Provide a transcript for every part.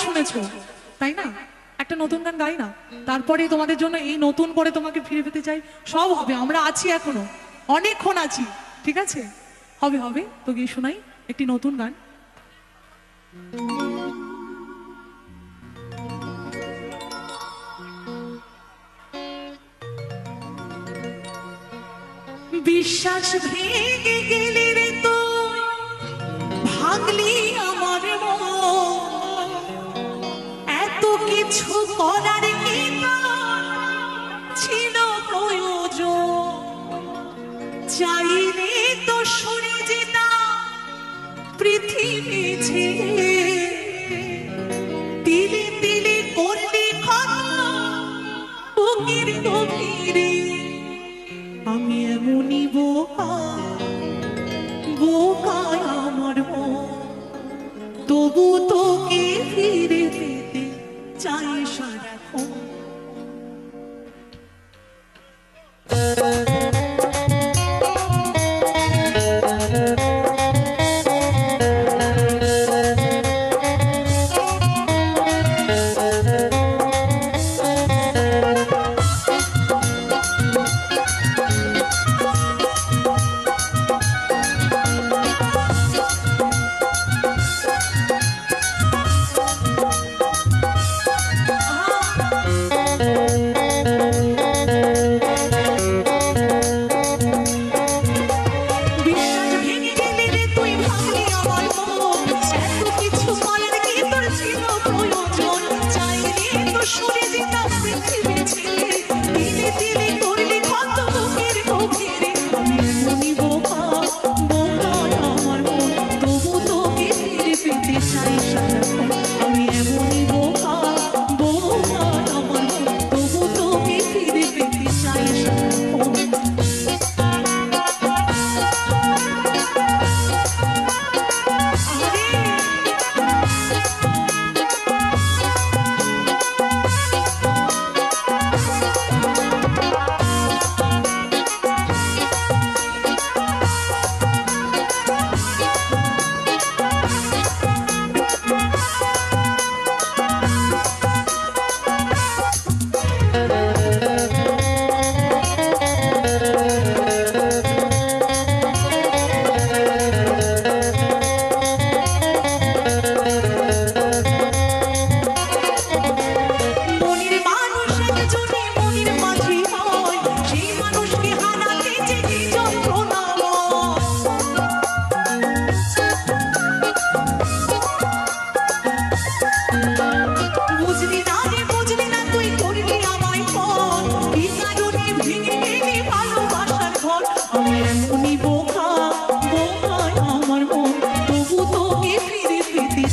শুনেছো তাই না? একটা নতুন গান গাই না, তারপরে তোমাদের জন্য এই নতুন করে তোমাকে ফিরে পেতে চাই। সব হবে, আমরা আছি, এখনো অনেকক্ষণ আছি, ঠিক আছে? হবে হবে, তো গিয়ে শোনাই একটি নতুন গান। বিশ্বাস ভেঙে গেলি রে তুই, ভাঙলি আমার মন, এত কিছু করার কি ছিল প্রয়োজন? চাইলে তো সরে যেতাম পৃথিবী ছেড়ে, তিলে তিলে করলি ক্ষত বুকের গভীরে। আমি এমনই বোকা, বোকায় আমার মন, তবু তোকে ফিরে পেতে চাই সারাক্ষণ।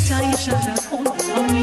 চাই সারাক্ষণ, আমি